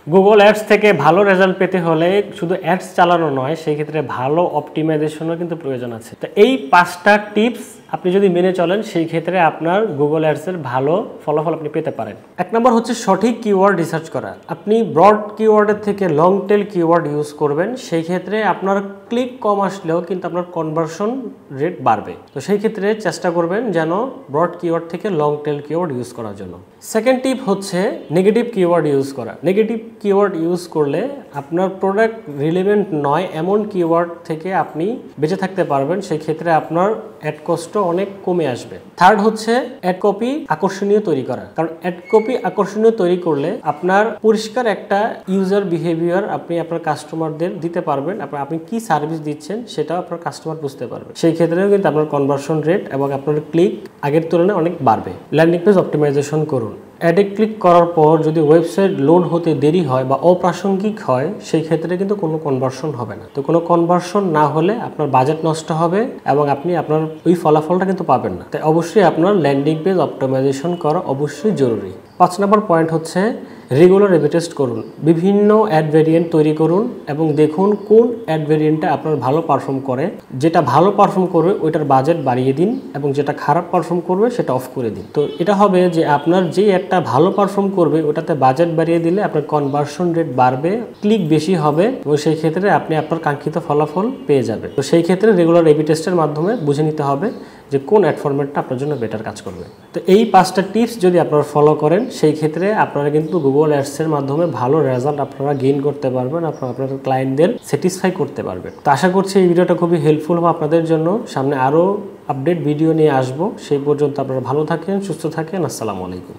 Google ads থেকে ভালো result পেতে হলে শুধু অ্যাডস চালানো নয়, সেই ক্ষেত্রে ভালো অপটিমাইজেশনও কিন্তু প্রয়োজন আছে। তো এই 5টা টিপস আপনি যদি মেনে চলেন, সেই ক্ষেত্রে আপনার গুগল অ্যাডসের ভালো ফলাফল আপনি পেতে পারেন। 1 নম্বর হচ্ছে সঠিক কিওয়ার্ড রিসার্চ করা। আপনি ব্রড কিওয়ার্ডের থেকে লং টেল কিওয়ার্ড ইউজ করবেন, সেই ক্ষেত্রে আপনার ক্লিক কম আসলেও কিন্তু আপনার কনভার্সন রেট বাড়বে। তো সেই ক্ষেত্রে চেষ্টা করবেন যেন ব্রড কিওয়ার্ড থেকে লং টেল কিওয়ার্ড ইউজ করার জন্য। সেকেন্ড টিপ হচ্ছে নেগেটিভ কিওয়ার্ড ইউজ করা। নেগেটিভ কিওয়ার্ড ইউজ করলে আপনার প্রোডাক্ট রিলেভেন্ট নয় এমন কিওয়ার্ড থেকে আপনি বেঁচে থাকতে পারবেন, সেই ক্ষেত্রে আপনার অ্যাড কস্ট অনেক কমে আসবে। থার্ড হচ্ছে অ্যাড কপি আকর্ষণীয় তৈরি করা, কারণ অ্যাড কপি আকর্ষণীয় তৈরি করলে আপনার পরিষ্কার একটা ইউজার বিহেভিয়ার আপনি আপনার কাস্টমারদের দিতে পারবেন। আপনি কি সার্ভিস দিচ্ছেন সেটাও আপনার কাস্টমার বুঝতে পারবে। সেই ক্ষেত্রেও কিন্তু আপনার কনভার্সন রেট এবং আপনার ক্লিক আগের তুলনায় অনেক বাড়বে। ল্যান্ডিং পেজ অপটিমাইজেশন করুন। অ্যাডে ক্লিক করার পর যদি ওয়েবসাইট লোড হতে দেরি হয় বা অপ্রাসঙ্গিক হয়, সেই ক্ষেত্রে কিন্তু কোনো কনভার্সন হবে না। তো কোনো কনভার্সন না হলে আপনার বাজেট নষ্ট হবে এবং আপনি আপনার ওই ফলাফলটা কিন্তু পাবেন না। তাই অবশ্যই আপনার ল্যান্ডিং পেজ অপটিমাইজেশন করা অবশ্যই জরুরি। 5 নম্বর পয়েন্ট হচ্ছে রেগুলার এ/বি টেস্ট করুন। বিভিন্ন অ্যাড ভেরিয়েন্ট তৈরি করুন এবং দেখুন কোন অ্যাড ভেরিয়েন্টটা আপনার ভালো পারফর্ম করে। যেটা ভালো পারফর্ম করবে ওইটার বাজেট বাড়িয়ে দিন এবং যেটা খারাপ পারফর্ম করবে সেটা অফ করে দিন। তো এটা হবে যে আপনার যে অ্যাডটা ভালো পারফর্ম করবে ওটাতে বাজেট বাড়িয়ে দিলে আপনার কনভার্সন রেট বাড়বে, ক্লিক বেশি হবে এবং সেই ক্ষেত্রে আপনি আপনার কাঙ্ক্ষিত ফলাফল পেয়ে যাবেন। তো সেই ক্ষেত্রে রেগুলার এ/বি টেস্টের মাধ্যমে বুঝে নিতে হবে যে কোন অ্যাড ফরম্যাটটা আপনার জন্য বেটার কাজ করবে। তো এই 5টা টিপস যদি আপনারা ফলো করেন, সেই ক্ষেত্রে আপনারা কিন্তু গুগল অ্যাডসের মাধ্যমে ভালো রেজাল্ট আপনারা গেইন করতে পারবেন, আপনার ক্লায়েন্টদের স্যাটিসফাই করতে পারবেন। তো আশা করছি এই ভিডিওটা খুবই হেল্পফুল হবে আপনাদের জন্য। সামনে আরও আপডেট ভিডিও নিয়ে আসবো। সেই পর্যন্ত আপনারা ভালো থাকেন, সুস্থ থাকেন। আসসালামু আলাইকুম।